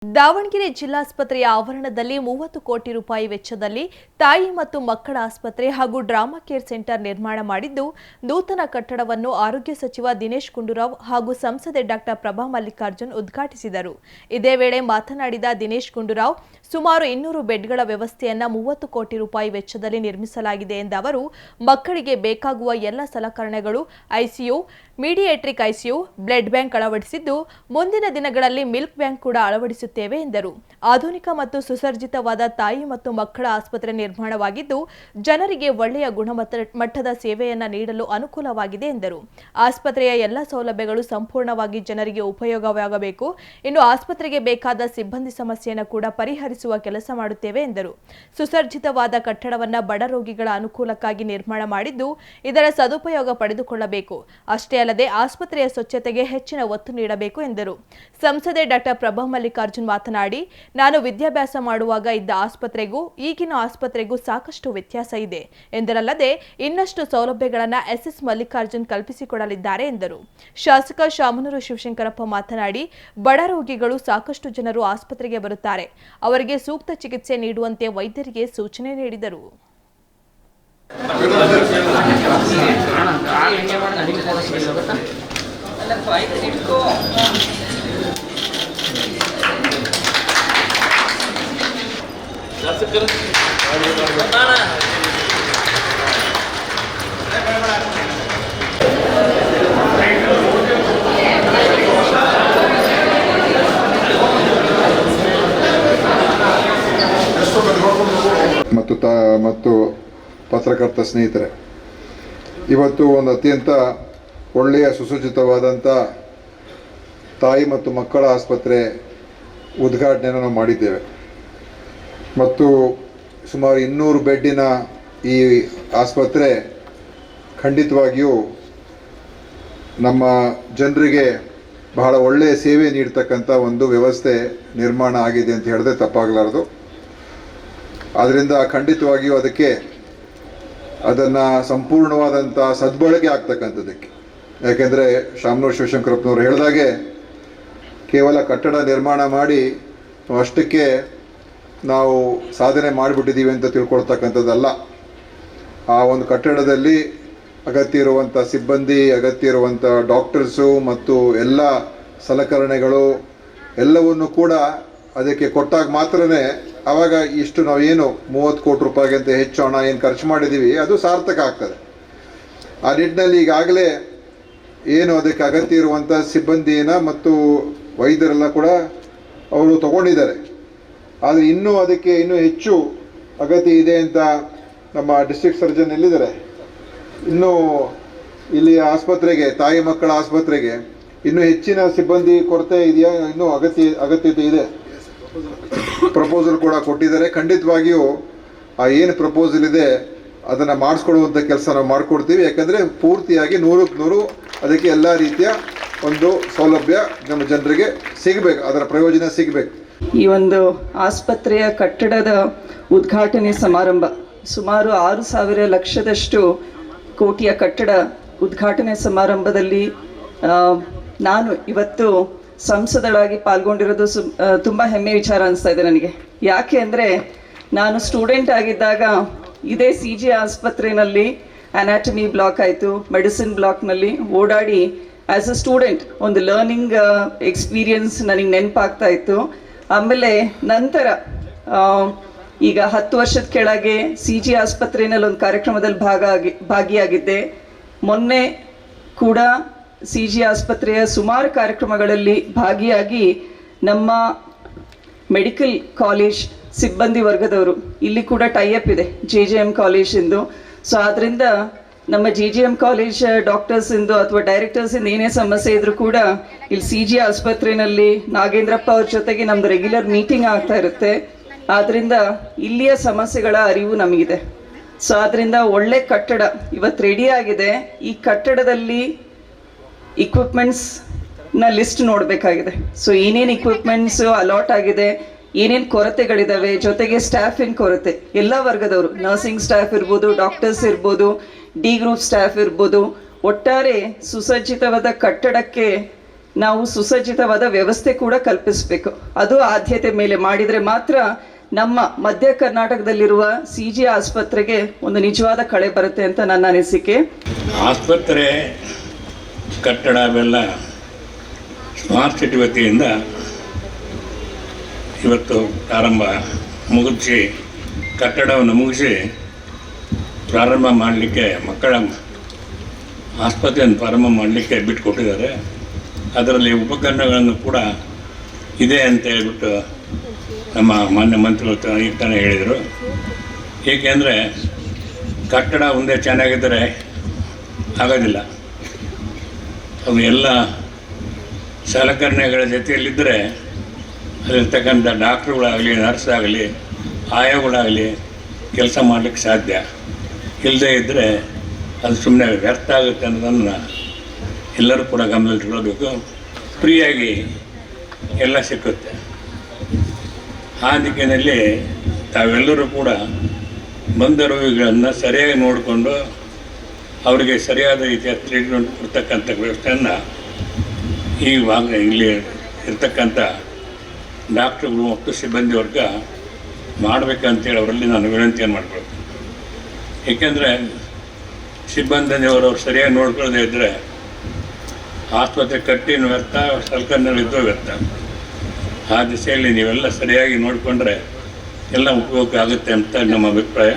ದಾವಣಗೆರೆ ಜಿಲ್ಲಾಸ್ಪತ್ರೆಯ ಆವರಣದಲ್ಲಿ 30 ಕೋಟಿ ರೂಪಾಯಿ ವೆಚ್ಚದಲ್ಲಿ ತಾಯಿ ಮತ್ತು ಮಕ್ಕಳ ಆಸ್ಪತ್ರೆ ಹಾಗೂ ಡ್ರಾಮಾ ಕೇರ್ ಸೆಂಟರ್ ನಿರ್ಮಾಣ ಮಾಡಿದ್ದು, ನೂತನ ಕಟ್ಟಡವನ್ನು ಆರೋಗ್ಯ ಸಚಿವ ದಿನೇಶ್ ಗುಂಡೂರಾವ್ ಹಾಗೂ ಸಂಸದೆ ಡಾಕ್ಟರ್ ಪ್ರಭಾ ಮಲ್ಲಿಕಾರ್ಜುನ್ ಉದ್ಘಾಟಿಸಿದರು. ಇದೇ ವೇಳೆ ಮಾತನಾಡಿದ ದಿನೇಶ್ ಗುಂಡೂರಾವ್, ಸುಮಾರು 200 ಬೆಡ್ಗಳ ವ್ಯವಸ್ಥೆಯನ್ನು 30 ಕೋಟಿ ರೂಪಾಯಿ ವೆಚ್ಚದಲ್ಲಿ ನಿರ್ಮಿಸಲಾಗಿದೆ ಎಂದ ಅವರು, ಮಕ್ಕಳಿಗೆ ಬೇಕಾಗುವ ಎಲ್ಲ ಸಲಕರಣೆಗಳು ಐಸಿಯು, ಮೀಡಿಯಾಟ್ರಿಕ್ ಐಸಿಯು, ಬ್ಲಡ್ ಬ್ಯಾಂಕ್ ಅಳವಡಿಸಿದ್ದು, ಮುಂದಿನ ದಿನಗಳಲ್ಲಿ ಮಿಲ್ಕ್ ಬ್ಯಾಂಕ್ ಕೂಡ ಅಳವಡಿಸುತ್ತೇವೆ ಎಂದರು. ಆಧುನಿಕ ಮತ್ತು ಸುಸಜ್ಜಿತವಾದ ತಾಯಿ ಮತ್ತು ಮಕ್ಕಳ ಆಸ್ಪತ್ರೆ ನಿರ್ಮಾಣವಾಗಿದ್ದು, ಜನರಿಗೆ ಒಳ್ಳೆಯ ಗುಣಮಟ್ಟದ ಸೇವೆಯನ್ನು ನೀಡಲು ಅನುಕೂಲವಾಗಿದೆ ಎಂದರು. ಆಸ್ಪತ್ರೆಯ ಎಲ್ಲ ಸೌಲಭ್ಯಗಳು ಸಂಪೂರ್ಣವಾಗಿ ಜನರಿಗೆ ಉಪಯೋಗವಾಗಬೇಕು. ಇನ್ನು ಆಸ್ಪತ್ರೆಗೆ ಬೇಕಾದ ಸಿಬ್ಬಂದಿ ಸಮಸ್ಯೆಯನ್ನು ಕೂಡ ಪರಿಹರಿಸುವ ಕೆಲಸ ಮಾಡುತ್ತೇವೆ ಎಂದರು. ಸುಸಜ್ಜಿತವಾದ ಕಟ್ಟಡವನ್ನು ಬಡ ರೋಗಿಗಳ ಅನುಕೂಲಕ್ಕಾಗಿ ನಿರ್ಮಾಣ ಮಾಡಿದ್ದು, ಇದರ ಸದುಪಯೋಗ ಪಡೆದುಕೊಳ್ಳಬೇಕು. ಅಷ್ಟೇ ಅಲ್ಲದೆ ಆಸ್ಪತ್ರೆಯ ಸ್ವಚ್ಛತೆಗೆ ಹೆಚ್ಚಿನ ಒತ್ತು ನೀಡಬೇಕು ಎಂದರು. ಸಂಸದೆ ಡಾಕ್ಟರ್ ಪ್ರಭಾ ಮಲ್ಲಿಕಾರ್ಜುನ್ ಮಾತನಾಡಿ, ನಾನು ವಿದ್ಯಾಭ್ಯಾಸ ಮಾಡುವಾಗ ಇದ್ದ ಆಸ್ಪತ್ರೆಗೂ ಈಗಿನ ಆಸ್ಪತ್ರೆಗೂ ಸಾಕಷ್ಟು ವ್ಯತ್ಯಾಸ ಇದೆ ಎಂದರಲ್ಲದೆ ಇನ್ನಷ್ಟು ಸೌಲಭ್ಯಗಳನ್ನು ಎಸ್ಎಸ್ ಮಲ್ಲಿಕಾರ್ಜುನ್ ಕಲ್ಪಿಸಿಕೊಡಲಿದ್ದಾರೆ ಎಂದರು. ಶಾಸಕ ಶಾಮನೂರು ಶಿವಶಂಕರಪ್ಪ ಮಾತನಾಡಿ, ಬಡ ರೋಗಿಗಳು ಸಾಕಷ್ಟು ಜನರು ಆಸ್ಪತ್ರೆಗೆ ಬರುತ್ತಾರೆ. ಅವರಿಗೆ ಸೂಕ್ತ ಚಿಕಿತ್ಸೆ ನೀಡುವಂತೆ ವೈದ್ಯರಿಗೆ ಸೂಚನೆ ನೀಡಿದರು. ಮತ್ತು ಪತ್ರಕರ್ತ ಸ್ನೇಹಿತರೆ, ಇವತ್ತು ಒಂದು ಅತ್ಯಂತ ಒಳ್ಳೆಯ ಸುಸಜ್ಜಿತವಾದಂಥ ತಾಯಿ ಮತ್ತು ಮಕ್ಕಳ ಆಸ್ಪತ್ರೆ ಉದ್ಘಾಟನೆಯನ್ನು ನಾವು ಮಾಡಿದ್ದೇವೆ. ಮತ್ತು ಸುಮಾರು 200 ಬೆಡ್ಡಿನ ಈ ಆಸ್ಪತ್ರೆ ಖಂಡಿತವಾಗಿಯೂ ನಮ್ಮ ಜನರಿಗೆ ಬಹಳ ಒಳ್ಳೆಯ ಸೇವೆ ನೀಡ್ತಕ್ಕಂಥ ಒಂದು ವ್ಯವಸ್ಥೆ ನಿರ್ಮಾಣ ಆಗಿದೆ ಅಂತ ಹೇಳಿದ್ರೆ ತಪ್ಪಾಗಲಾರದು. ಆದ್ದರಿಂದ ಖಂಡಿತವಾಗಿಯೂ ಅದನ್ನು ಸಂಪೂರ್ಣವಾದಂಥ ಸದ್ಬಳಕೆ ಆಗ್ತಕ್ಕಂಥದ್ದಕ್ಕೆ, ಯಾಕೆಂದರೆ ಶಾಮನೂರು ಶಿವಶಂಕರಪ್ಪನವರು ಹೇಳಿದಾಗೆ ಕೇವಲ ಕಟ್ಟಡ ನಿರ್ಮಾಣ ಮಾಡಿ ಅಷ್ಟಕ್ಕೆ ನಾವು ಸಾಧನೆ ಮಾಡಿಬಿಟ್ಟಿದ್ದೀವಿ ಅಂತ ತಿಳ್ಕೊಳ್ತಕ್ಕಂಥದ್ದಲ್ಲ. ಆ ಒಂದು ಕಟ್ಟಡದಲ್ಲಿ ಅಗತ್ಯ ಇರುವಂಥ ಸಿಬ್ಬಂದಿ, ಅಗತ್ಯ ಇರುವಂಥ ಡಾಕ್ಟರ್ಸು ಮತ್ತು ಎಲ್ಲ ಸಲಕರಣೆಗಳು ಎಲ್ಲವನ್ನು ಕೂಡ ಅದಕ್ಕೆ ಕೊಟ್ಟಾಗ ಮಾತ್ರನೇ ಆವಾಗ ಇಷ್ಟು ನಾವೇನು 30 ಕೋಟಿ ರೂಪಾಯಿಗಿಂತ ಹೆಚ್ಚು ಹಣ ಏನು ಖರ್ಚು ಮಾಡಿದ್ದೀವಿ ಅದು ಸಾರ್ಥಕ ಆಗ್ತದೆ. ಆ ನಿಟ್ಟಿನಲ್ಲಿ ಈಗಾಗಲೇ ಏನು ಅದಕ್ಕೆ ಅಗತ್ಯ ಇರುವಂಥ ಸಿಬ್ಬಂದಿನ ಮತ್ತು ವೈದ್ಯರೆಲ್ಲ ಕೂಡ ಅವರು ತಗೊಂಡಿದ್ದಾರೆ. ಆದರೆ ಅದಕ್ಕೆ ಇನ್ನೂ ಹೆಚ್ಚು ಅಗತ್ಯ ಇದೆ ಅಂತ ನಮ್ಮ ಡಿಸ್ಟ್ರಿಕ್ಟ್ ಸರ್ಜನ್ ಎಲ್ಲಿದ್ದಾರೆ, ಇನ್ನೂ ಇಲ್ಲಿ ಆಸ್ಪತ್ರೆಗೆ, ತಾಯಿ ಮಕ್ಕಳ ಆಸ್ಪತ್ರೆಗೆ ಇನ್ನೂ ಹೆಚ್ಚಿನ ಸಿಬ್ಬಂದಿ ಕೊರತೆ ಇದೆಯಾ, ಇನ್ನೂ ಅಗತ್ಯತೆ ಇದೆ. ಪ್ರಪೋಸಲ್ ಕೂಡ ಕೊಟ್ಟಿದ್ದಾರೆ. ಖಂಡಿತವಾಗಿಯೂ ಆ ಏನು ಪ್ರಪೋಸಲ್ ಇದೆ ಅದನ್ನು ಮಾಡಿಸ್ಕೊಡುವಂಥ ಕೆಲಸ ನಾವು ಮಾಡಿಕೊಡ್ತೀವಿ. ಯಾಕಂದರೆ ಪೂರ್ತಿಯಾಗಿ 100ಕ್ಕೆ 100 ಅದಕ್ಕೆ ಎಲ್ಲ ರೀತಿಯ ಒಂದು ಸೌಲಭ್ಯ ನಮ್ಮ ಜನರಿಗೆ ಸಿಗಬೇಕು, ಅದರ ಪ್ರಯೋಜನ ಸಿಗಬೇಕು. ಈ ಒಂದು ಆಸ್ಪತ್ರೆಯ ಕಟ್ಟಡದ ಉದ್ಘಾಟನೆ ಸಮಾರಂಭ ಸುಮಾರು 6,000 ಲಕ್ಷದಷ್ಟು ಕೋಟಿಯ ಕಟ್ಟಡ ಉದ್ಘಾಟನೆ ಸಮಾರಂಭದಲ್ಲಿ ನಾನು ಇವತ್ತು ಸಂಸದಳಾಗಿ ಪಾಲ್ಗೊಂಡಿರೋದು ತುಂಬ ಹೆಮ್ಮೆ ವಿಚಾರ ಅನಿಸ್ತಾ ಇದೆ ನನಗೆ. ಯಾಕೆ ಅಂದರೆ ನಾನು ಸ್ಟೂಡೆಂಟ್ ಆಗಿದ್ದಾಗ ಇದೇ CG ಆಸ್ಪತ್ರೆಯಲ್ಲಿ ಅನಾಟಮಿ ಬ್ಲಾಕ್ ಆಯಿತು, ಮೆಡಿಸಿನ್ ಬ್ಲಾಕ್ನಲ್ಲಿ ಓಡಾಡಿ ಆ್ಯಸ್ ಅ ಸ್ಟೂಡೆಂಟ್ ಒಂದು ಲರ್ನಿಂಗ್ ಎಕ್ಸ್ಪೀರಿಯನ್ಸ್ ನನಗೆ ನೆನಪಾಗ್ತಾ ಇತ್ತು. ಆಮೇಲೆ ನಂತರ ಈಗ 10 ವರ್ಷದ ಕೆಳಗೆ CG ಆಸ್ಪತ್ರೆಯಲ್ಲಿ ಒಂದು ಕಾರ್ಯಕ್ರಮದಲ್ಲಿ ಭಾಗಿಯಾಗಿದ್ದೆ. ಮೊನ್ನೆ ಕೂಡ CG ಆಸ್ಪತ್ರೆಯ ಸುಮಾರು ಕಾರ್ಯಕ್ರಮಗಳಲ್ಲಿ ಭಾಗಿಯಾಗಿ ನಮ್ಮ ಮೆಡಿಕಲ್ ಕಾಲೇಜ್ ಸಿಬ್ಬಂದಿ ವರ್ಗದವರು ಇಲ್ಲಿ ಕೂಡ ಟೈಅಪ್ ಇದೆ JJM ಕಾಲೇಜಿಂದು. ಸೊ ಆದ್ದರಿಂದ ನಮ್ಮ JJM ಕಾಲೇಜ್ ಡಾಕ್ಟರ್ಸಿಂದು ಅಥವಾ ಡೈರೆಕ್ಟರ್ಸಿಂದ ಏನೇ ಸಮಸ್ಯೆ ಇದ್ರೂ ಕೂಡ ಇಲ್ಲಿ CG ಆಸ್ಪತ್ರೆಯಲ್ಲಿ ನಾಗೇಂದ್ರಪ್ಪ ಅವ್ರ ಜೊತೆಗೆ ನಮ್ಮದು ರೆಗ್ಯುಲರ್ ಮೀಟಿಂಗ್ ಆಗ್ತಾ ಇರುತ್ತೆ. ಆದ್ದರಿಂದ ಇಲ್ಲಿಯ ಸಮಸ್ಯೆಗಳ ಅರಿವು ನಮಗಿದೆ. ಸೊ ಆದ್ದರಿಂದ ಒಳ್ಳೆ ಕಟ್ಟಡ ಇವತ್ತು ರೆಡಿ ಆಗಿದೆ. ಈ ಕಟ್ಟಡದಲ್ಲಿ ಇಕ್ವಿಪ್ಮೆಂಟ್ಸ್ನ ಲಿಸ್ಟ್ ನೋಡಬೇಕಾಗಿದೆ. ಸೊ ಏನೇನು ಇಕ್ವಿಪ್ಮೆಂಟ್ಸು ಅಲಾಟ್ ಆಗಿದೆ, ಏನೇನು ಕೊರತೆಗಳಿದ್ದಾವೆ, ಜೊತೆಗೆ ಸ್ಟಾಫಿನ ಕೊರತೆ ಎಲ್ಲ ವರ್ಗದವರು, ನರ್ಸಿಂಗ್ ಸ್ಟಾಫ್ ಇರ್ಬೋದು, ಡಾಕ್ಟರ್ಸ್ ಇರ್ಬೋದು, D ಗ್ರೂಪ್ ಸ್ಟಾಫ್ ಇರ್ಬೋದು, ಒಟ್ಟಾರೆ ಸುಸಜ್ಜಿತವಾದ ಕಟ್ಟಡಕ್ಕೆ ನಾವು ಸುಸಜ್ಜಿತವಾದ ವ್ಯವಸ್ಥೆ ಕೂಡ ಕಲ್ಪಿಸಬೇಕು. ಅದು ಆದ್ಯತೆ ಮೇಲೆ ಮಾಡಿದರೆ ಮಾತ್ರ ನಮ್ಮ ಮಧ್ಯ ಕರ್ನಾಟಕದಲ್ಲಿರುವ CG ಆಸ್ಪತ್ರೆಗೆ ಒಂದು ನಿಜವಾದ ಕಳೆ ಬರುತ್ತೆ ಅಂತ ನನ್ನ ಅನಿಸಿಕೆ. ಆಸ್ಪತ್ರೆ ಕಟ್ಟಡ ಅವೆಲ್ಲ ಸ್ಮಾರ್ಟ್ ಸಿಟಿ ವತಿಯಿಂದ ಇವತ್ತು ಪ್ರಾರಂಭ ಮುಗಿಸಿ ಕಟ್ಟಡವನ್ನು ಮುಗಿಸಿ ಪ್ರಾರಂಭ ಮಾಡಲಿಕ್ಕೆ ಮಕ್ಕಳ ಆಸ್ಪತ್ರೆಯನ್ನು ಪ್ರಾರಂಭ ಮಾಡಲಿಕ್ಕೆ ಬಿಟ್ಟುಕೊಟ್ಟಿದ್ದಾರೆ. ಅದರಲ್ಲಿ ಉಪಕರಣಗಳನ್ನು ಕೂಡ ಇದೆ ಅಂತ ಹೇಳ್ಬಿಟ್ಟು ನಮ್ಮ ಮಾನ್ಯ ಮಂತ್ರಿಗಳು ಈಗ ತಾನೇ ಹೇಳಿದರು. ಏಕೆಂದರೆ ಕಟ್ಟಡ ಒಂದೇ ಚೆನ್ನಾಗಿದ್ದರೆ ಆಗೋದಿಲ್ಲ, ಅವು ಎಲ್ಲ ಸಲಕರಣೆಗಳ ಜೊತೆಯಲ್ಲಿದ್ದರೆ ಅಲ್ಲಿರ್ತಕ್ಕಂಥ ಡಾಕ್ಟ್ರುಗಳಾಗಲಿ, ನರ್ಸ್ ಆಗಲಿ, ಆಯಾಗಳಾಗಲಿ ಕೆಲಸ ಮಾಡಲಿಕ್ಕೆ ಸಾಧ್ಯ. ಇಲ್ಲದೇ ಇದ್ದರೆ ಅದು ಸುಮ್ಮನೆ ವ್ಯರ್ಥ ಆಗುತ್ತೆ ಅನ್ನೋದನ್ನು ಎಲ್ಲರೂ ಕೂಡ ಗಮನದಲ್ಲಿಟ್ಕೊಳ್ಬೇಕು. ಫ್ರೀಯಾಗಿ ಎಲ್ಲ ಸಿಕ್ಕುತ್ತೆ. ಆ ದಿಕ್ಕಿನಲ್ಲಿ ತಾವೆಲ್ಲರೂ ಕೂಡ ಬಂದ ರೋಗಿಗಳನ್ನು ಸರಿಯಾಗಿ ನೋಡಿಕೊಂಡು ಅವರಿಗೆ ಸರಿಯಾದ ರೀತಿಯ ಟ್ರೀಟ್ಮೆಂಟ್ ಕೊಡ್ತಕ್ಕಂಥ ವ್ಯವಸ್ಥೆಯನ್ನು ಇಲ್ಲಿ ಇರ್ತಕ್ಕಂಥ ಡಾಕ್ಟ್ರುಗಳು ಮತ್ತು ಸಿಬ್ಬಂದಿ ವರ್ಗ ಮಾಡಬೇಕಂತೇಳಿ ಅವರಲ್ಲಿ ನಾನು ವಿನಂತಿಯನ್ನು ಮಾಡ್ಕೊಳ್ತೀನಿ. ಏಕೆಂದರೆ ಸಿಬ್ಬಂದಿಯವರು ಸರಿಯಾಗಿ ನೋಡ್ಕೊಳ್ಳದೆ ಇದ್ದರೆ ಆಸ್ಪತ್ರೆ ಕಟ್ಟಿನ ವ್ಯರ್ಥ, ಸಲಕರಣೆಗಳಿದ್ದೋ ವ್ಯರ್ಥ. ಆ ದಿಸೆಯಲ್ಲಿ ನೀವೆಲ್ಲ ಸರಿಯಾಗಿ ನೋಡಿಕೊಂಡ್ರೆ ಎಲ್ಲ ಉಪಯೋಗ ಆಗುತ್ತೆ ಅಂತ ನಮ್ಮ ಅಭಿಪ್ರಾಯ.